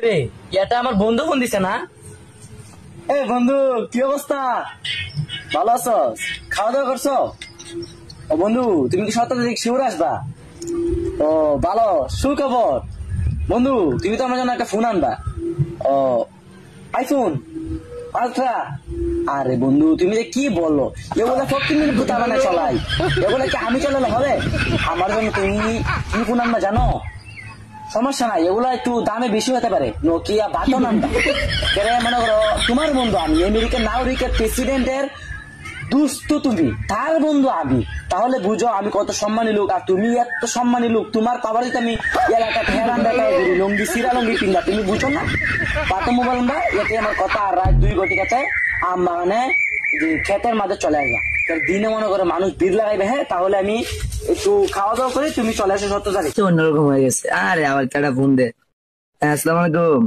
রে এটা আমার বন্ধু ফোন দিছে না? এ বন্ধু, কি অবস্থা? ভালো আছো? খাওয়া দাওয়া করছো? ও বন্ধু, তুমি কি 17 তারিখ শিওর আসবা? ও ভালো, সুখবর। বন্ধু, তুমি তো আমার জন্য একটা ফোন আনবা। ও আইফোন আলট্রা। আরে বন্ধু, তুমি যে কি বললো, এগুলা ফকির ভূতা মানে চলাই, এগুলা কি আমি চালালে হবে? আমার জন্য তুমি কি ফোন আনবা জানো? সমস্যা নাই, এগুলা একটু দামে বেশি হতে পারে, নোকিয়া বাটন আনবা। মনে করো তোমার বন্ধু আমি, আমেরিকার নাগরিকের প্রেসিডেন্টের দুস্থ তুমি, তার বন্ধু আমি, তাহলে বুঝো আমি কত সম্মানী লোক। আর তুমি এত সম্মানী লোক, তোমার পাওয়ারে আমি এলাকা হেরান দেখায় ঘুরি, লঙ্গি সিরা লঙ্গি কিনবা, তুমি বুঝো না? পাতো মোবাইল না, এতে আমার কথা। আর রাত 2 কোটি কাছে মানে ক্ষেতের মাঝে চলে আসবা। দিনে মনে করে মানুষ ভিড় লাগাইবে, হ্যাঁ তাহলে আমি একটু খাওয়া দাওয়া করে তুমি চলে আসো 17 তারিখ। অন্যরকম হয়ে গেছে। আরে আমার একটা ফোন দে। হ্যাঁ, আসসালামু আলাইকুম।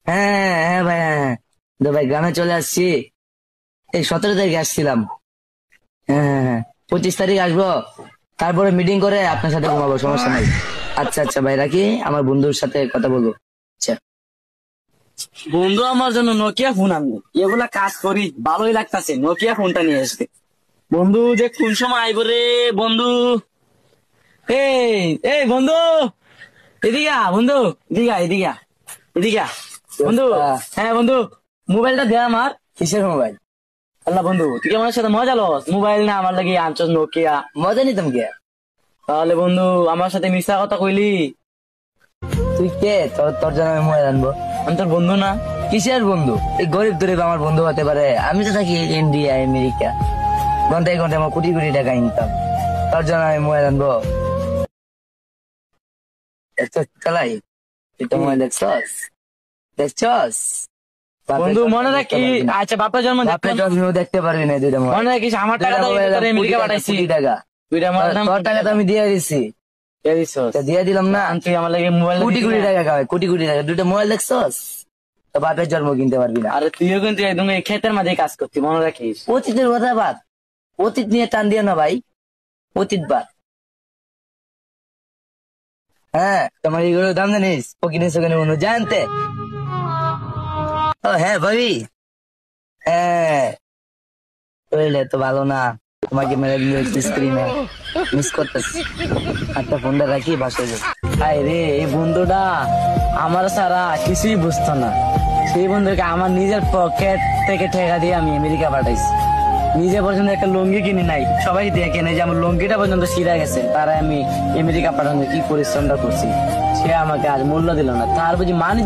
হ্যাঁ হ্যাঁ ভাই, হ্যাঁ ভাই গ্রামে চলে আসছি। এই 17 তারিখে আসছিলাম। হ্যাঁ হ্যাঁ হ্যাঁ, 25 তারিখ আসবো, তারপরে মিটিং করে আপনার সাথে ঘুমাবো, সমস্যা নাই। আচ্ছা আচ্ছা ভাই, রাখি, আমার বন্ধুর সাথে কথা বলবো। আচ্ছা বন্ধু আমার জন্য নোকিয়া ফোন আনবে, এগুলা কাজ করি ভালোই লাগতেছে, নোকিয়া ফোনটা নিয়ে আসবে। বন্ধু যে কোন সময় আইব রে বন্ধু? এই এই বন্ধু, এদিকে বন্ধু, এদিকে বন্ধু। হ্যাঁ বন্ধু, মোবাইলটা দে আমার। কিসের মোবাইল? আল্লাহ বন্ধু, তুই কি আমার সাথে মজা লস? মোবাইল না আমার লাগে আনছস নোকিয়া। মজা নিতাম কে? তাহলে বন্ধু আমার সাথে মিথ্যা কথা কইলি? তুই কে? তোর জন্য আমি মোবাইল আনবো? আমি তোর বন্ধু না? কিসের বন্ধু? এই গরিব গরিব আমার বন্ধু হতে পারে? আমি তো থাকি ইন্ডিয়া আমেরিকা, ঘন্টায় ঘন্টায় আমার কোটি কোটি টাকা ইনকাম, তোর জন্য আমি মোবাইল আনবো? চালাই তুই তো মোবাইল দেখছস? বন্ধু মনে রাখি, আচ্ছা বাপের জন্ম দেখতে পারবি না দুইটা মোবাইল। মনে রাখিস আমার টাকা আমেরিকা পাঠাইছি। টাকা তোর টাকা তো আমি দিয়ে দিছি, দিয়ে দিলাম না? তুই আমার লাগে মোবাইল কোটি কোটি টাকা খাওয়াই, কোটি কোটি টাকা, দুইটা মোবাইল দেখছস? তো বাপের জন্ম কিনতে পারবি না। আরে তুইও কিন্তু একদম এই ক্ষেতের মাঝে কাজ করতি, মনে রাখিস। অতীতের কথা বাদ, অতীত নিয়ে টান দিও না ভাই, অতীত বাদ। হ্যাঁ, তোমার এগুলো দাম জানিস? ওখানে সেখানে মনে জানতে। ও হ্যাঁ ভাবি, হ্যাঁ বুঝলে তো ভালো না, তোমাকে মেরে মিস করি না, মিস করতেছি। একটা ফোনটা রাখি বাসায় যাই। আরে রে, এই বন্ধুটা আমার সারা কিছুই বুঝতো না, সেই বন্ধুকে আমার নিজের পকেট থেকে টাকা দিয়ে আমি আমেরিকা পাঠাইছি। নিজে পর্যন্ত একটা লুঙ্গি কিনি নাই, সবাই দেখে নেই যে আমার লুঙ্গিটা পর্যন্ত ছিঁড়া গেছে, তারা আমি আমেরিকা পাঠানো কি পরিশ্রমটা করছি, সে আমাকে আজ মূল্য দিল না। তার বুঝি মানুষ